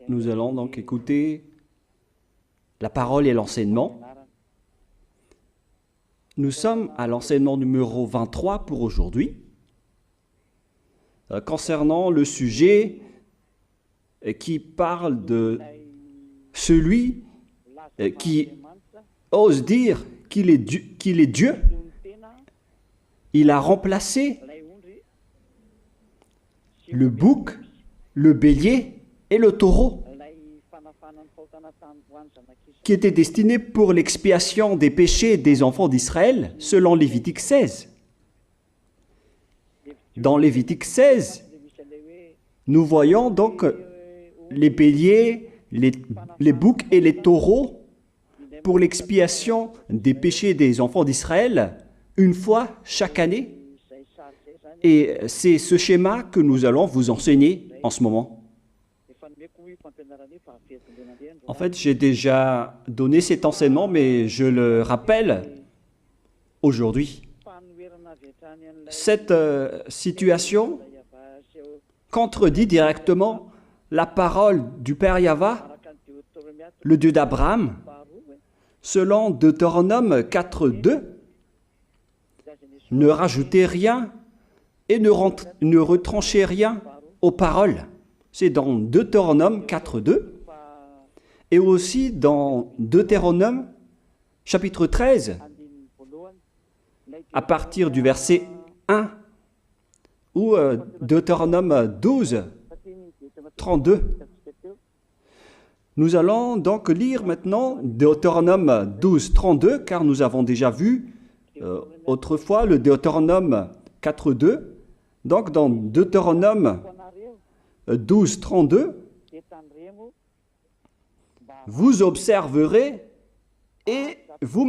Nous allons donc écouter la parole et l'enseignement. Nous sommes à l'enseignement numéro 23 pour aujourd'hui, concernant le sujet qui parle de celui qui ose dire qu'il est Dieu. Il a remplacé le bouc, le bélier et le taureau, qui étaient destinés pour l'expiation des péchés des enfants d'Israël, selon Lévitique 16. Dans Lévitique 16, nous voyons donc les béliers, les boucs et les taureaux pour l'expiation des péchés des enfants d'Israël, une fois chaque année. Et c'est ce schéma que nous allons vous enseigner en ce moment. En fait, j'ai déjà donné cet enseignement, mais je le rappelle aujourd'hui. Cette situation contredit directement la parole du Père Yahva, le Dieu d'Abraham, selon Deutéronome 4.2. Ne rajoutez rien et ne retranchez rien aux paroles. C'est dans Deutéronome 4.2 et aussi dans Deutéronome chapitre 13, à partir du verset 1, ou Deutéronome 12, 32. Nous allons donc lire maintenant Deutéronome 12, 32, car nous avons déjà vu autrefois le Deutéronome 4.2. Donc dans Deutéronome 12, 32, vous observerez et vous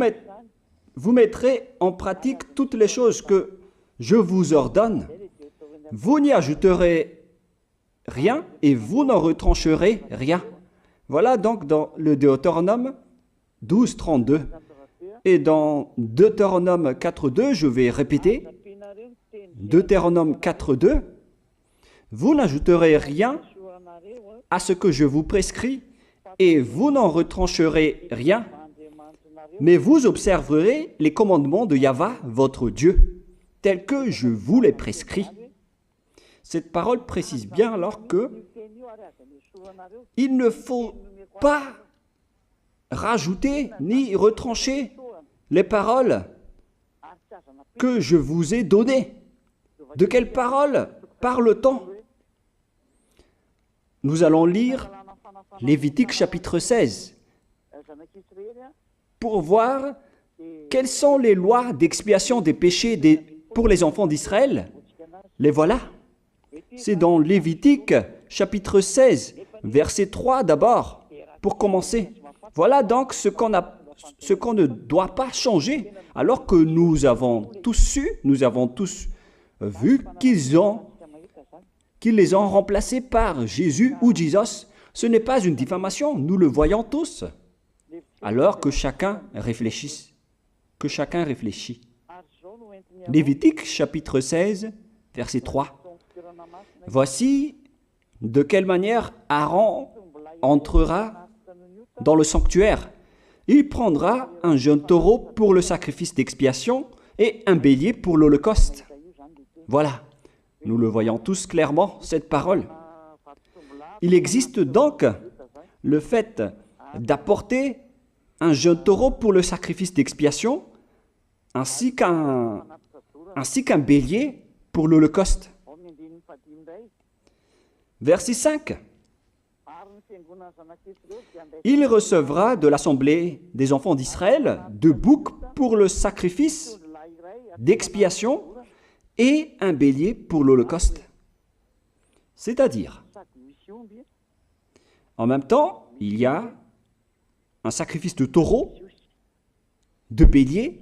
mettrez en pratique toutes les choses que je vous ordonne. Vous n'y ajouterez rien et vous n'en retrancherez rien. Voilà donc dans le Deutéronome 12, 32. Et dans Deutéronome 4.2, je vais répéter, Deutéronome 4.2, vous n'ajouterez rien à ce que je vous prescris et vous n'en retrancherez rien, mais vous observerez les commandements de Yahva, votre Dieu, tels que je vous les prescris. Cette parole précise bien alors que il ne faut pas rajouter ni retrancher les paroles que je vous ai données. De quelles paroles parle-t-on? Nous allons lire Lévitique chapitre 16 pour voir quelles sont les lois d'expiation des péchés pour les enfants d'Israël. Les voilà. C'est dans Lévitique chapitre 16, verset 3 d'abord, pour commencer. Voilà donc ce qu'on ne doit pas changer, alors que nous avons tous su, nous avons tous vu qu'ils les ont remplacés par Jésus ou Jesus. Ce n'est pas une diffamation, nous le voyons tous. Alors que chacun réfléchisse. Lévitique chapitre 16, verset 3. Voici de quelle manière Aaron entrera dans le sanctuaire. Il prendra un jeune taureau pour le sacrifice d'expiation et un bélier pour l'holocauste. Voilà, nous le voyons tous clairement, cette parole. Il existe donc le fait d'apporter un jeune taureau pour le sacrifice d'expiation, ainsi qu'un bélier pour l'holocauste. Verset 5. Il recevra de l'assemblée des enfants d'Israël 2 boucs pour le sacrifice d'expiation et un bélier pour l'holocauste. C'est-à-dire, en même temps, il y a un sacrifice de taureau, de bélier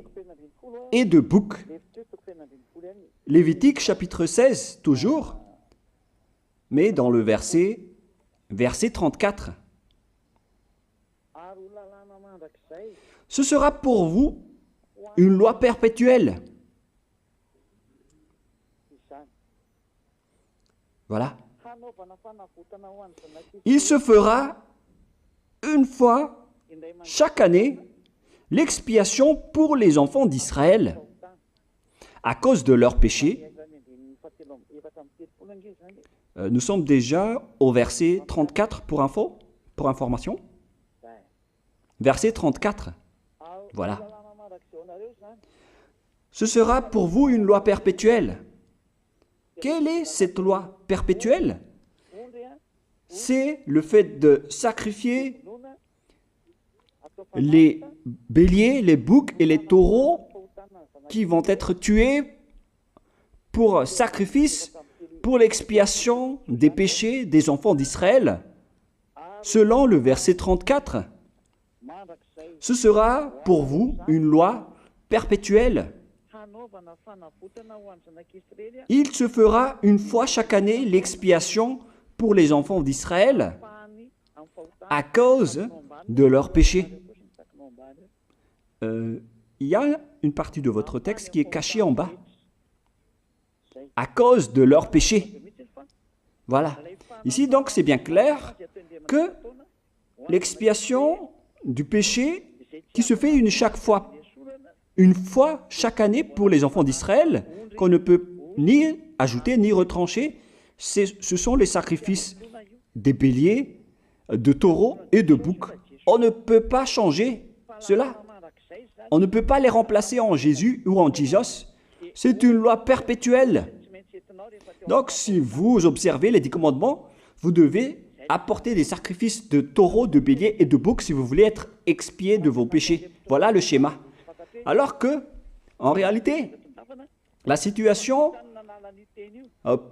et de bouc. Lévitique chapitre 16, toujours, mais dans le verset 34. Ce sera pour vous une loi perpétuelle. Voilà. Il se fera une fois chaque année l'expiation pour les enfants d'Israël à cause de leurs péchés. Nous sommes déjà au verset 34 pour information. Verset 34. Voilà. Ce sera pour vous une loi perpétuelle. Quelle est cette loi perpétuelle? C'est le fait de sacrifier les béliers, les boucs et les taureaux qui vont être tués pour sacrifice, pour l'expiation des péchés des enfants d'Israël. Selon le verset 34, ce sera pour vous une loi perpétuelle. Il se fera une fois chaque année l'expiation pour les enfants d'Israël à cause de leurs péchés. Il y a une partie de votre texte qui est cachée en bas. À cause de leurs péchés. Voilà. Ici, donc, c'est bien clair que l'expiation du péché qui se fait une fois chaque année pour les enfants d'Israël, qu'on ne peut ni ajouter ni retrancher, ce sont les sacrifices des béliers, de taureaux et de boucs. On ne peut pas changer cela. On ne peut pas les remplacer en Jésus ou en Jesus. C'est une loi perpétuelle. Donc, si vous observez les 10 commandements, vous devez apporter des sacrifices de taureaux, de béliers et de boucs si vous voulez être expié de vos péchés. Voilà le schéma. Alors que, en réalité, la situation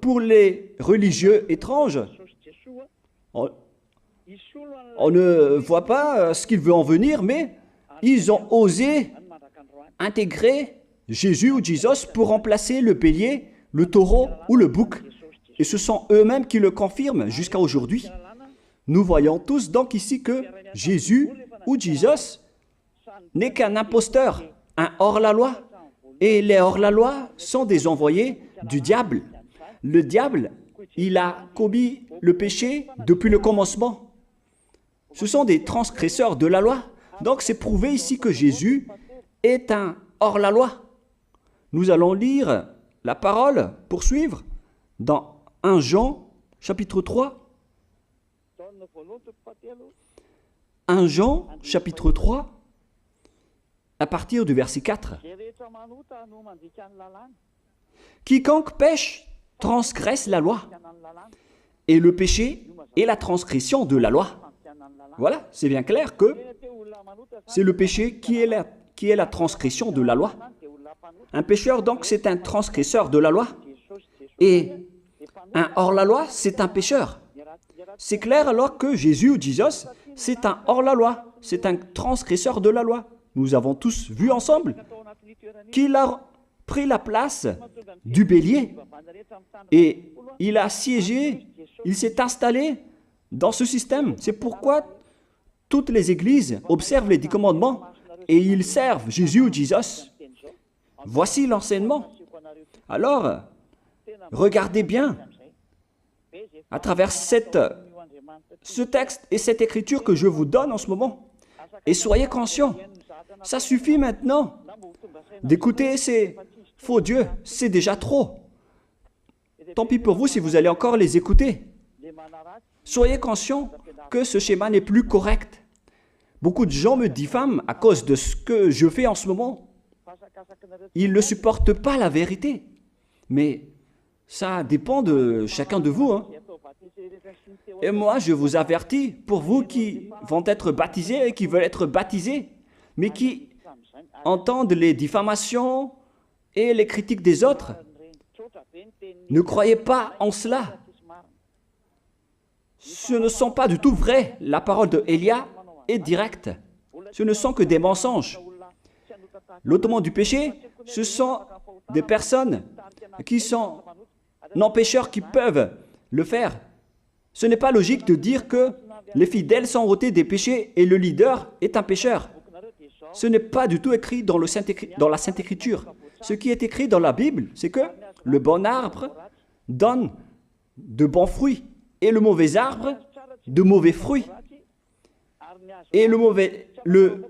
pour les religieux étranges, on ne voit pas ce qu'il veut en venir, mais ils ont osé intégrer Jésus ou Jesus pour remplacer le bélier, le taureau ou le bouc. Et ce sont eux-mêmes qui le confirment jusqu'à aujourd'hui. Nous voyons tous donc ici que Jésus ou Jesus n'est qu'un imposteur, un hors-la-loi. Et les hors-la-loi sont des envoyés du diable. Le diable, il a commis le péché depuis le commencement. Ce sont des transgresseurs de la loi. Donc c'est prouvé ici que Jésus est un hors-la-loi. Nous allons lire la parole, poursuivre, dans 1 Jean, chapitre 3. 1 Jean, chapitre 3, à partir du verset 4. Quiconque pêche transgresse la loi, et le péché est la transgression de la loi. Voilà, c'est bien clair que c'est le péché qui est la transgression de la loi. Un pécheur, donc, c'est un transgresseur de la loi. Et un hors-la-loi, c'est un pécheur. C'est clair alors que Jésus ou Jesus, c'est un hors-la-loi, c'est un transgresseur de la loi. Nous avons tous vu ensemble qu'il a pris la place du bélier et il a siégé, il s'est installé dans ce système. C'est pourquoi toutes les églises observent les 10 commandements et ils servent Jésus ou Jesus. Voici l'enseignement. Alors, regardez bien à travers ce texte et cette écriture que je vous donne en ce moment. Et soyez conscients, ça suffit maintenant d'écouter ces faux dieux, c'est déjà trop. Tant pis pour vous si vous allez encore les écouter. Soyez conscients que ce schéma n'est plus correct. Beaucoup de gens me diffament à cause de ce que je fais en ce moment. Ils ne supportent pas la vérité. Mais ça dépend de chacun de vous. Et moi, je vous avertis, pour vous qui vont être baptisés et qui veulent être baptisés, mais qui entendent les diffamations et les critiques des autres, ne croyez pas en cela. Ce ne sont pas du tout vrai. La parole de Élia est directe. Ce ne sont que des mensonges. L'ôtement du péché, ce sont des personnes qui sont non-pécheurs qui peuvent le faire. Ce n'est pas logique de dire que les fidèles sont ôtés des péchés et le leader est un pécheur. Ce n'est pas du tout écrit dans la Sainte Écriture. Ce qui est écrit dans la Bible, c'est que le bon arbre donne de bons fruits et le mauvais arbre de mauvais fruits. Et le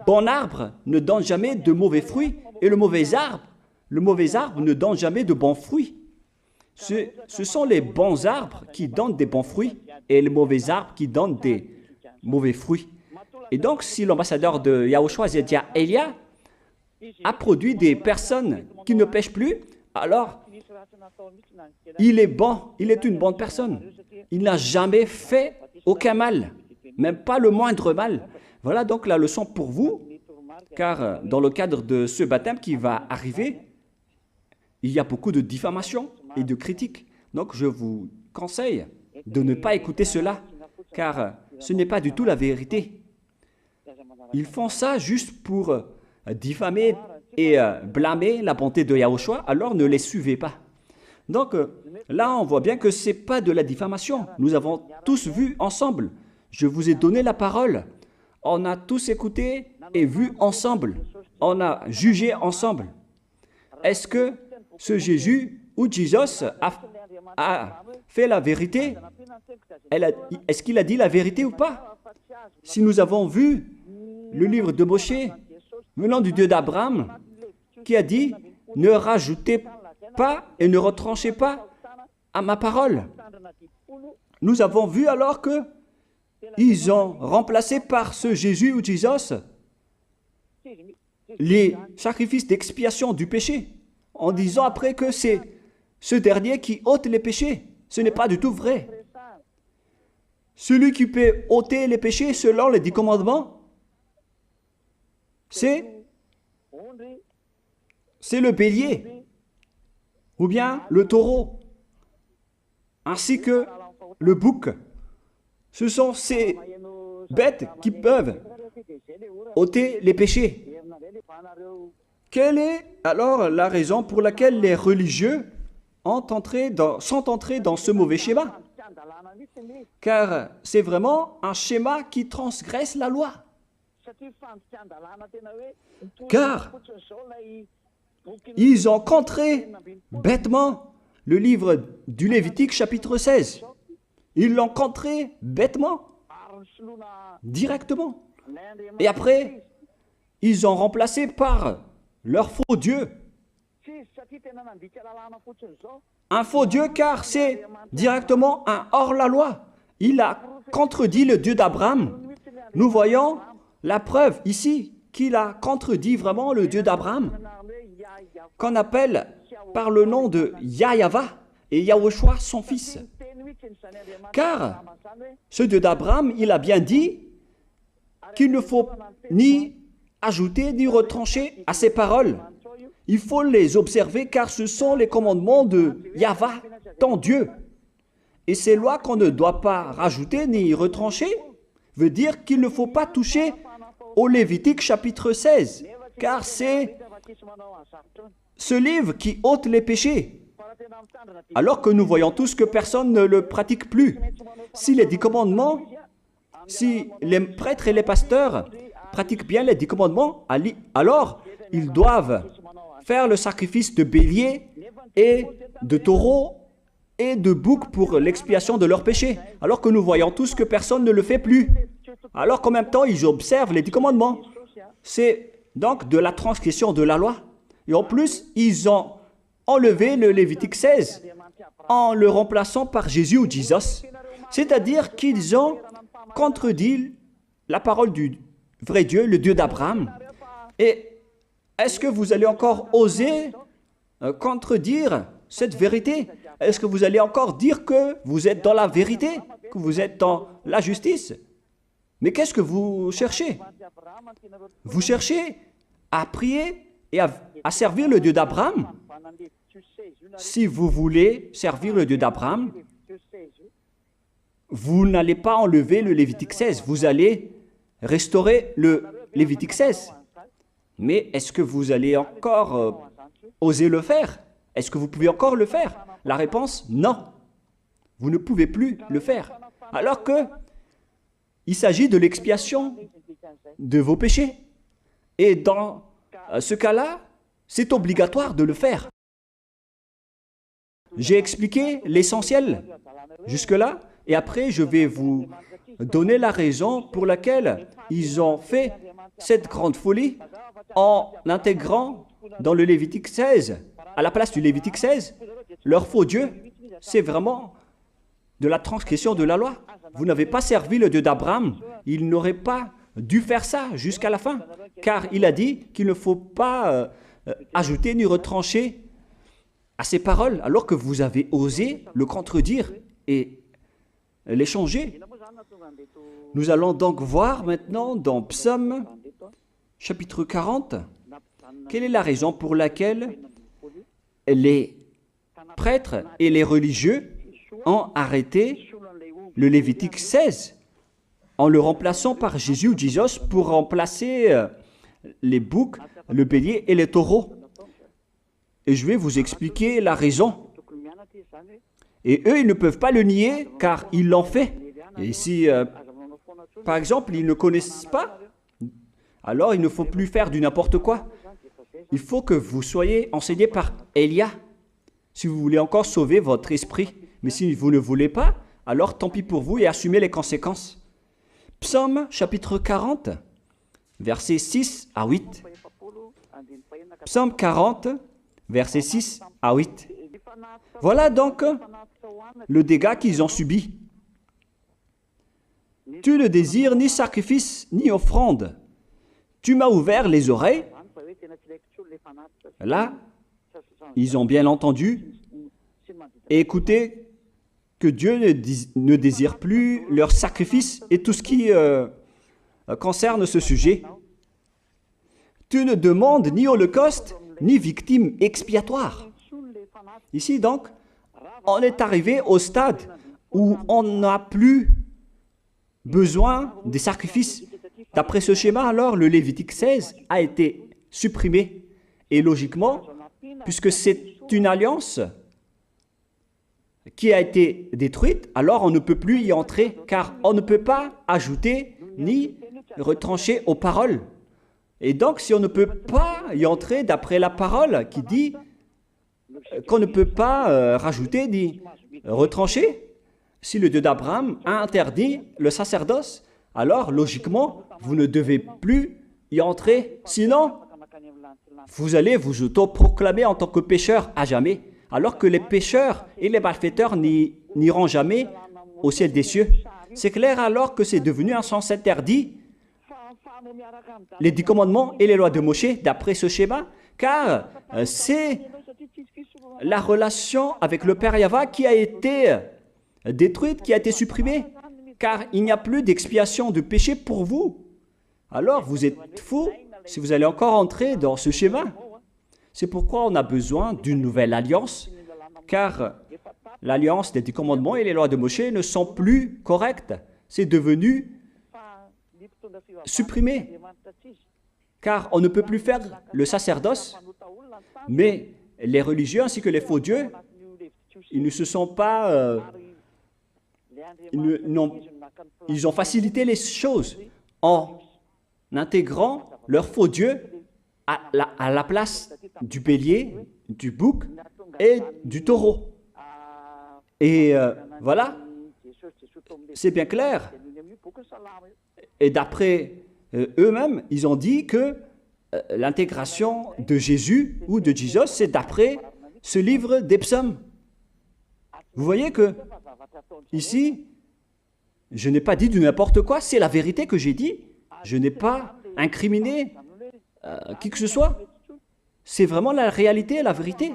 bon arbre ne donne jamais de mauvais fruits, et le mauvais arbre ne donne jamais de bons fruits. Ce sont les bons arbres qui donnent des bons fruits, et les mauvais arbres qui donnent des mauvais fruits. Et donc, si l'ambassadeur de Yahushua, Zedia Elia, a produit des personnes qui ne pêchent plus, alors il est bon, il est une bonne personne. Il n'a jamais fait aucun mal, même pas le moindre mal. Voilà donc la leçon pour vous, car dans le cadre de ce baptême qui va arriver, il y a beaucoup de diffamation et de critiques. Donc je vous conseille de ne pas écouter cela, car ce n'est pas du tout la vérité. Ils font ça juste pour diffamer et blâmer la bonté de Yahushua, alors ne les suivez pas. Donc là, on voit bien que ce n'est pas de la diffamation. Nous avons tous vu ensemble. Je vous ai donné la parole. On a tous écouté et vu ensemble. On a jugé ensemble. Est-ce que ce Jésus ou Jésus a fait la vérité? Est-ce qu'il a dit la vérité ou pas? Si nous avons vu le livre de Moshé, venant du Dieu d'Abraham, qui a dit « Ne rajoutez pas et ne retranchez pas à ma parole ». Nous avons vu alors que ils ont remplacé par ce Jésus ou Jésus les sacrifices d'expiation du péché, en disant après que c'est ce dernier qui ôte les péchés. Ce n'est pas du tout vrai. Celui qui peut ôter les péchés selon les 10 commandements, c'est le bélier, ou bien le taureau, ainsi que le bouc. Ce sont ces bêtes qui peuvent ôter les péchés. Quelle est alors la raison pour laquelle les religieux sont entrés dans ce mauvais schéma? Car c'est vraiment un schéma qui transgresse la loi. Car ils ont contré bêtement le livre du Lévitique chapitre 16. Ils l'ont contré bêtement, directement. Et après, ils ont remplacé par leur faux Dieu. Un faux Dieu car c'est directement un hors-la-loi. Il a contredit le Dieu d'Abraham. Nous voyons la preuve ici qu'il a contredit vraiment le Dieu d'Abraham, qu'on appelle par le nom de Yahava et Yahushua son fils. Car ce Dieu d'Abraham, il a bien dit qu'il ne faut ni ajouter ni retrancher à ses paroles. Il faut les observer car ce sont les commandements de Yahva, ton Dieu. Et ces lois qu'on ne doit pas rajouter ni retrancher veut dire qu'il ne faut pas toucher au Lévitique chapitre 16, car c'est ce livre qui ôte les péchés. Alors que nous voyons tous que personne ne le pratique plus. Si les 10 commandements, si les prêtres et les pasteurs pratiquent bien les 10 commandements, alors ils doivent faire le sacrifice de bélier et de taureau et de bouc pour l'expiation de leurs péchés. Alors que nous voyons tous que personne ne le fait plus. Alors qu'en même temps, ils observent les 10 commandements. C'est donc de la transgression de la loi. Et en plus, ils ont enlevé le Lévitique 16 en le remplaçant par Jésus ou Jésus. C'est-à-dire qu'ils ont contredit la parole du vrai Dieu, le Dieu d'Abraham. Et est-ce que vous allez encore oser contredire cette vérité? Est-ce que vous allez encore dire que vous êtes dans la vérité, que vous êtes dans la justice? Mais qu'est-ce que vous cherchez? Vous cherchez à prier et à servir le Dieu d'Abraham. Si vous voulez servir le Dieu d'Abraham, vous n'allez pas enlever le Lévitique 16, vous allez restaurer le Lévitique 16. Mais est-ce que vous allez encore oser le faire? Est-ce que vous pouvez encore le faire? La réponse, non. Vous ne pouvez plus le faire. Alors que il s'agit de l'expiation de vos péchés. Et dans ce cas-là, c'est obligatoire de le faire. J'ai expliqué l'essentiel jusque-là, et après je vais vous donner la raison pour laquelle ils ont fait cette grande folie en intégrant dans le Lévitique 16, à la place du Lévitique 16, leur faux Dieu. C'est vraiment de la transgression de la loi. Vous n'avez pas servi le Dieu d'Abraham. Il n'aurait pas dû faire ça jusqu'à la fin, car il a dit qu'il ne faut pas ajouter ni retrancher à ses paroles, alors que vous avez osé le contredire et les changer. Nous allons donc voir maintenant dans Psaume chapitre 40, quelle est la raison pour laquelle les prêtres et les religieux ont arrêté le Lévitique 16 en le remplaçant par Jésus ou Jesus pour remplacer les boucs, le bélier et les taureaux. Et je vais vous expliquer la raison. Et eux, ils ne peuvent pas le nier car ils l'ont fait. Et si, par exemple, ils ne connaissent pas, alors il ne faut plus faire du n'importe quoi. Il faut que vous soyez enseigné par Élia, si vous voulez encore sauver votre esprit. Mais si vous ne voulez pas, alors tant pis pour vous et assumez les conséquences. Psaume chapitre 40, versets 6 à 8. Psaume 40, versets 6 à 8. Voilà donc le dégât qu'ils ont subi. Tu ne désires ni sacrifice ni offrande. Tu m'as ouvert les oreilles. Là, ils ont bien entendu et écouté que Dieu ne désire plus leur sacrifice et tout ce qui concerne ce sujet. Tu ne demandes ni holocauste, ni victime expiatoire. Ici donc, on est arrivé au stade où on n'a plus besoin des sacrifices. D'après ce schéma, alors, le Lévitique 16 a été supprimé. Et logiquement, puisque c'est une alliance qui a été détruite, alors on ne peut plus y entrer, car on ne peut pas ajouter ni retrancher aux paroles. Et donc, si on ne peut pas y entrer d'après la parole qui dit qu'on ne peut pas rajouter ni retrancher, si le Dieu d'Abraham a interdit le sacerdoce, alors logiquement, vous ne devez plus y entrer. Sinon, vous allez vous autoproclamer en tant que pécheur à jamais, alors que les pécheurs et les malfaiteurs n'iront jamais au ciel des cieux. C'est clair alors que c'est devenu un sens interdit, les 10 commandements et les lois de Moïse, d'après ce schéma, car c'est la relation avec le Père Yahva qui a été détruite, qui a été supprimée, car il n'y a plus d'expiation de péché pour vous. Alors vous êtes fous si vous allez encore entrer dans ce schéma. C'est pourquoi on a besoin d'une nouvelle alliance, car l'alliance des 10 commandements et les lois de Moïse ne sont plus correctes. C'est devenu supprimé, car on ne peut plus faire le sacerdoce, mais les religieux ainsi que les faux dieux, ils ne se sont pas... ils ont facilité les choses en intégrant leur faux dieu à la place du bélier, du bouc et du taureau. Et voilà, c'est bien clair. Et d'après eux-mêmes, ils ont dit que l'intégration de Jésus ou de Jesus, c'est d'après ce livre des psaumes. Vous voyez que ici, je n'ai pas dit du n'importe quoi, c'est la vérité que j'ai dit. Je n'ai pas incriminé qui que ce soit. C'est vraiment la réalité, la vérité.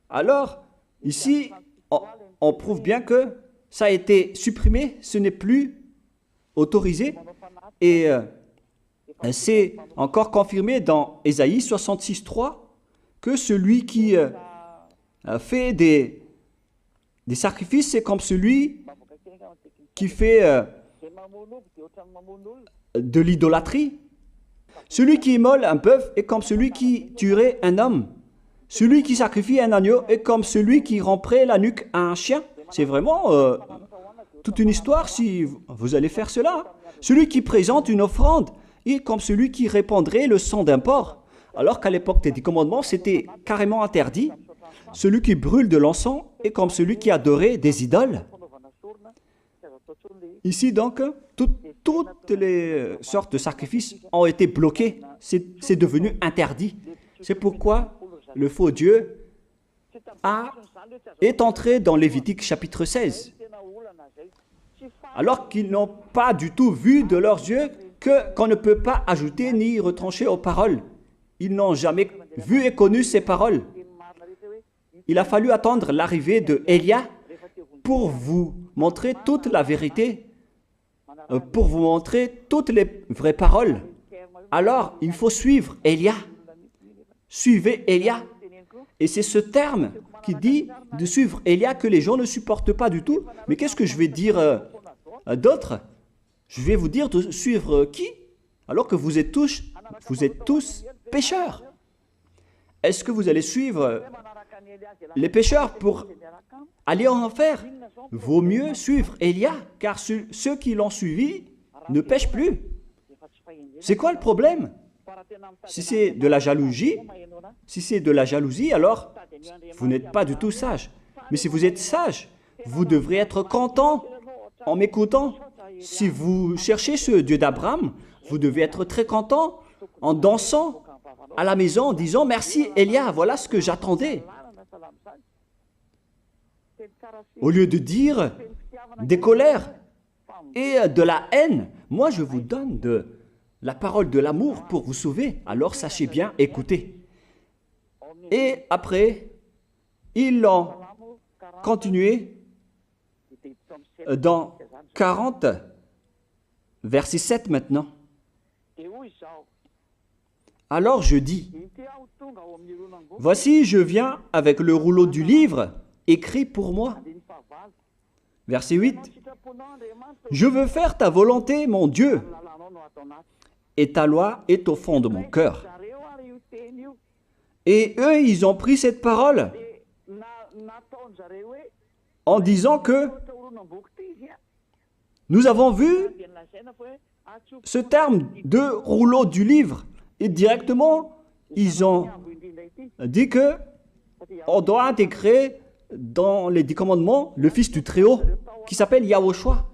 Alors, ici, on prouve bien que ça a été supprimé, ce n'est plus autorisé. Et c'est encore confirmé dans Ésaïe 66.3 que celui qui fait des sacrifices, c'est comme celui qui fait de l'idolâtrie. Celui qui immole un bœuf est comme celui qui tuerait un homme. Celui qui sacrifie un agneau est comme celui qui romperait la nuque à un chien. C'est vraiment toute une histoire si vous allez faire cela. Celui qui présente une offrande est comme celui qui répandrait le sang d'un porc. Alors qu'à l'époque des 10 commandements, c'était carrément interdit. Celui qui brûle de l'encens est comme celui qui adorait des idoles. Ici donc, toutes les sortes de sacrifices ont été bloqués. C'est devenu interdit. C'est pourquoi le faux Dieu est entré dans Lévitique chapitre 16. Alors qu'ils n'ont pas du tout vu de leurs yeux qu'on ne peut pas ajouter ni retrancher aux paroles. Ils n'ont jamais vu et connu ces paroles. Il a fallu attendre l'arrivée de Élia pour vous montrer toute la vérité, pour vous montrer toutes les vraies paroles. Alors, il faut suivre Élia. Suivez Élia. Et c'est ce terme qui dit de suivre Élia que les gens ne supportent pas du tout. Mais qu'est-ce que je vais dire d'autre? Je vais vous dire de suivre qui? Alors que vous êtes tous pécheurs. Est-ce que vous allez suivre les pécheurs pour aller en enfer? Vaut mieux suivre Élia, car ceux qui l'ont suivi ne pêchent plus. C'est quoi le problème? Si c'est de la jalousie, alors vous n'êtes pas du tout sage. Mais si vous êtes sage, vous devrez être content en m'écoutant. Si vous cherchez ce Dieu d'Abraham, vous devez être très content en dansant à la maison en disant « Merci Élia, voilà ce que j'attendais ». Au lieu de dire des colères et de la haine, moi je vous donne de la parole de l'amour pour vous sauver. Alors sachez bien écouter. Et après, ils l'ont continué dans 40, verset 7 maintenant. Alors je dis, voici je viens avec le rouleau du livre écrit pour moi. Verset 8, je veux faire ta volonté, mon Dieu, et ta loi est au fond de mon cœur. Et eux, ils ont pris cette parole en disant que nous avons vu ce terme de rouleau du livre et directement, ils ont dit que on doit intégrer dans les 10 commandements le Fils du Très-Haut qui s'appelle Yahushua.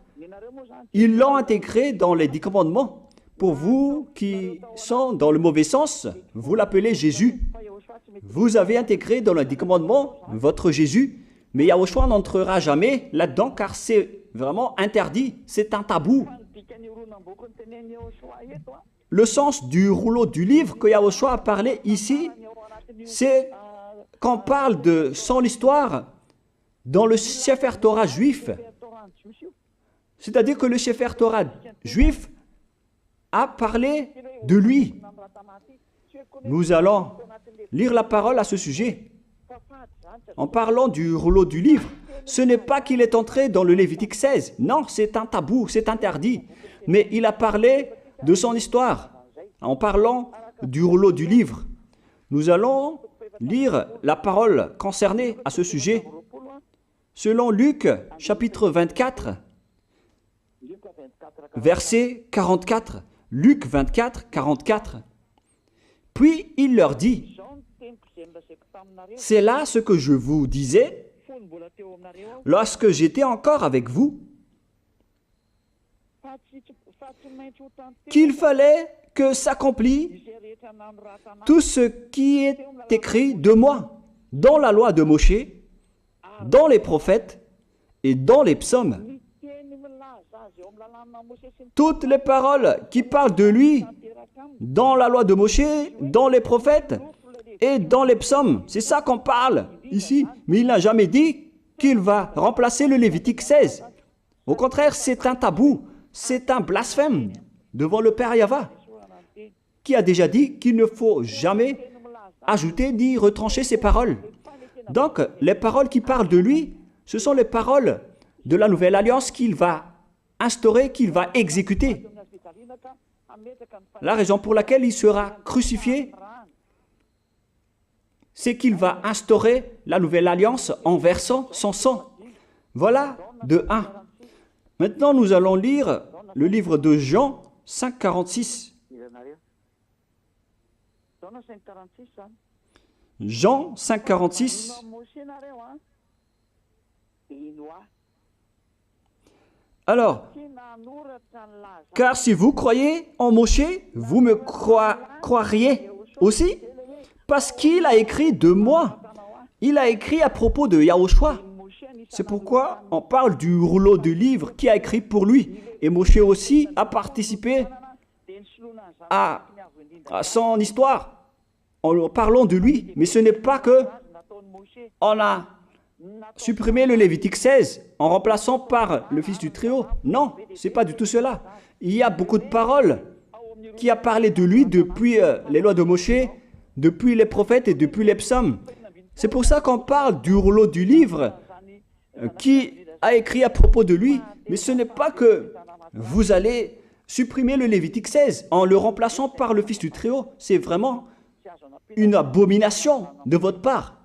Ils l'ont intégré dans les 10 commandements. Pour vous qui sont dans le mauvais sens, vous l'appelez Jésus. Vous avez intégré dans les 10 commandements votre Jésus, mais Yahushua n'entrera jamais là-dedans car c'est vraiment interdit, c'est un tabou. Le sens du rouleau du livre que Yahushua a parlé ici, c'est qu'on parle de son histoire dans le Sefer Torah juif. C'est-à-dire que le Sefer Torah juif a parlé de lui. Nous allons lire la parole à ce sujet. En parlant du rouleau du livre, ce n'est pas qu'il est entré dans le Lévitique 16. Non, c'est un tabou, c'est interdit. Mais il a parlé de son histoire. En parlant du rouleau du livre, nous allons lire la parole concernée à ce sujet. Selon Luc, chapitre 24, verset 44. Luc 24, 44. Puis il leur dit, « C'est là ce que je vous disais lorsque j'étais encore avec vous, qu'il fallait que s'accomplisse tout ce qui est écrit de moi dans la loi de Moïse, dans les prophètes et dans les psaumes. » Toutes les paroles qui parlent de lui dans la loi de Moïse, dans les prophètes et dans les psaumes. C'est ça qu'on parle ici. Mais il n'a jamais dit qu'il va remplacer le Lévitique 16. Au contraire, c'est un tabou, c'est un blasphème devant le Père Yahva, qui a déjà dit qu'il ne faut jamais ajouter ni retrancher ses paroles. Donc, les paroles qui parlent de lui, ce sont les paroles de la nouvelle alliance qu'il va instaurer, qu'il va exécuter. La raison pour laquelle il sera crucifié, c'est qu'il va instaurer la nouvelle alliance en versant son sang. Voilà de 1. Maintenant, nous allons lire le livre de Jean 5,46. Jean 5, 46. Alors, car si vous croyez en Moshe, vous me croiriez aussi, parce qu'il a écrit de moi. Il a écrit à propos de Yahushua. C'est pourquoi on parle du rouleau de livre qui a écrit pour lui. Et Moshe aussi a participé à son histoire en parlant de lui. Mais ce n'est pas que on a supprimé le Lévitique 16 en remplaçant par le fils du Très-Haut. Non, ce n'est pas du tout cela. Il y a beaucoup de paroles qui a parlé de lui depuis les lois de Moshe, depuis les prophètes et depuis les psaumes. C'est pour ça qu'on parle du rouleau du livre qui a écrit à propos de lui. Mais ce n'est pas que vous allez supprimer le Lévitique 16 en le remplaçant par le fils du Très-Haut. C'est vraiment une abomination de votre part.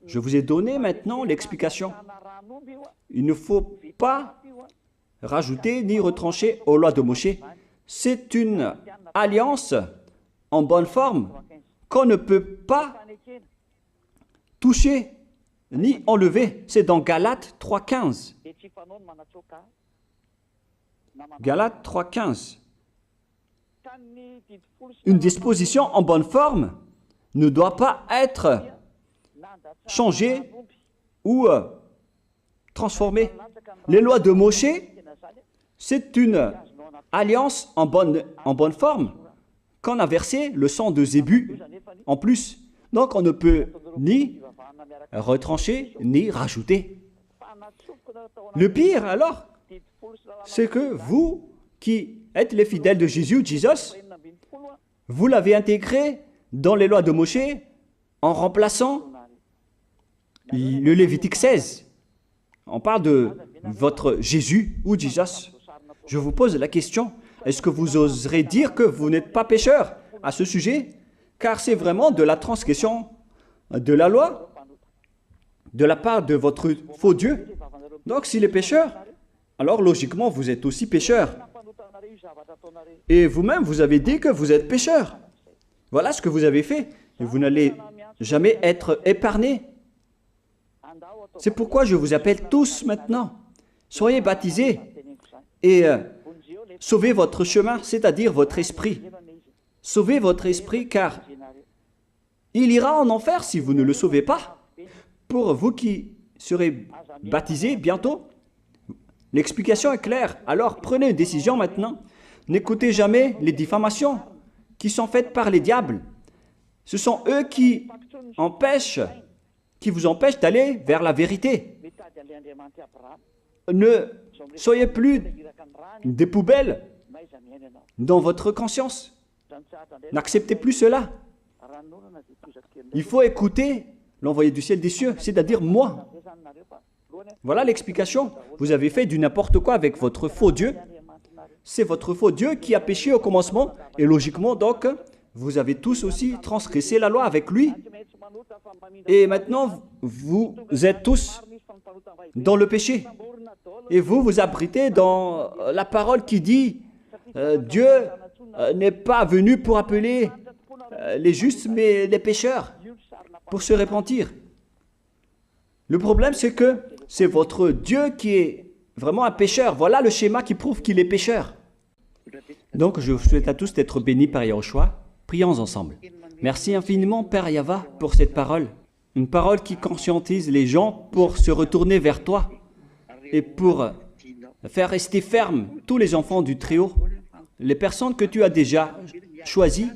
Je vous ai donné maintenant l'explication. Il ne faut pas rajouter ni retrancher aux lois de Moshe. C'est une alliance en bonne forme qu'on ne peut pas toucher ni enlever. C'est dans Galates 3,15. Galates 3,15. Une disposition en bonne forme ne doit pas être changée ou transformée. Les lois de Moshe, c'est une alliance en bonne forme qu'on a versé le sang de Zébu en plus. Donc on ne peut ni retrancher ni rajouter. Le pire alors, c'est que vous qui êtes les fidèles de Jésus, vous l'avez intégré dans les lois de Moshe en remplaçant le Lévitique 16. On parle de votre Jésus ou Jesus. Je vous pose la question, est-ce que vous oserez dire que vous n'êtes pas pécheur à ce sujet? Car c'est vraiment de la transgression de la loi de la part de votre faux Dieu. Donc s'il est pécheur, alors logiquement vous êtes aussi pécheur. Et vous-même, vous avez dit que vous êtes pécheur. Voilà ce que vous avez fait. Et vous n'allez jamais être épargné. C'est pourquoi je vous appelle tous maintenant. Soyez baptisés et sauvez votre chemin, c'est-à-dire votre esprit. Sauvez votre esprit car il ira en enfer si vous ne le sauvez pas. Pour vous qui serez baptisés bientôt, l'explication est claire. Alors prenez une décision maintenant. N'écoutez jamais les diffamations qui sont faites par les diables. Ce sont eux qui vous empêchent d'aller vers la vérité. Ne soyez plus des poubelles dans votre conscience. N'acceptez plus cela. Il faut écouter l'envoyé du ciel des cieux, c'est-à-dire moi. Voilà l'explication. Vous avez fait du n'importe quoi avec votre faux Dieu. C'est votre faux Dieu qui a péché au commencement. Et logiquement, donc, vous avez tous aussi transgressé la loi avec lui. Et maintenant, vous êtes tous dans le péché. Et vous vous abritez dans la parole qui dit Dieu n'est pas venu pour appeler les justes, mais les pécheurs, pour se repentir. Le problème, c'est que c'est votre Dieu qui est vraiment un pécheur. Voilà le schéma qui prouve qu'il est pécheur. Donc, je vous souhaite à tous d'être bénis par Yahushua. Prions ensemble. Merci infiniment, Père Yahva, pour cette parole. Une parole qui conscientise les gens pour se retourner vers toi et pour faire rester fermes tous les enfants du Très-Haut, les personnes que tu as déjà choisies,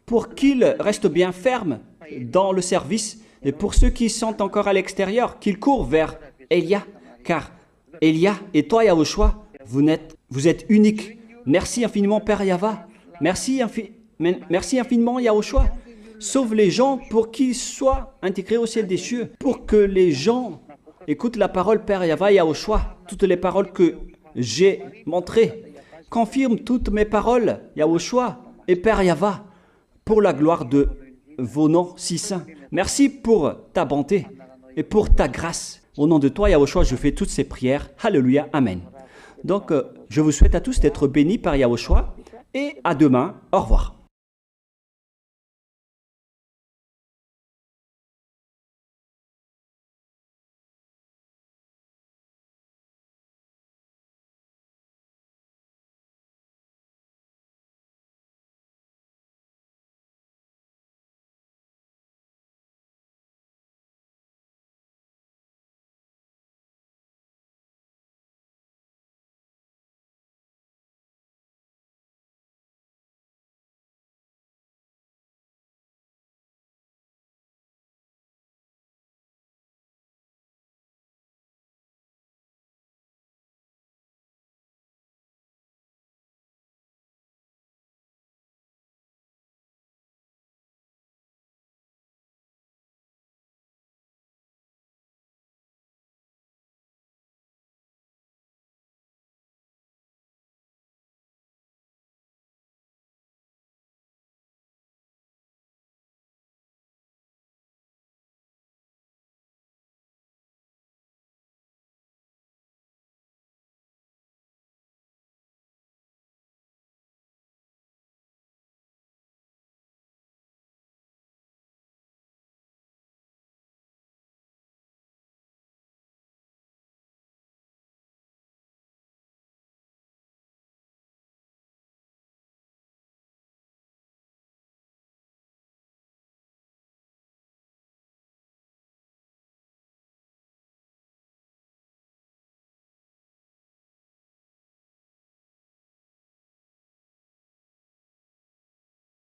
pour qu'ils restent bien fermes dans le service, et pour ceux qui sont encore à l'extérieur, qu'ils courent vers Elia, car Elia et toi, Yahushua, vous êtes uniques. Merci infiniment, Père Yahva. Merci infiniment, Yahushua. Sauve les gens pour qu'ils soient intégrés au ciel des cieux, pour que les gens écoutent la parole, Père Yahva, Yahushua, toutes les paroles que j'ai montrées. Confirme toutes mes paroles, Yahushua et Père Yahva, pour la gloire de vos noms si saints. Merci pour ta bonté et pour ta grâce. Au nom de toi, Yahushua, je fais toutes ces prières. Alléluia, Amen. Donc, je vous souhaite à tous d'être bénis par Yahushua et à demain. Au revoir.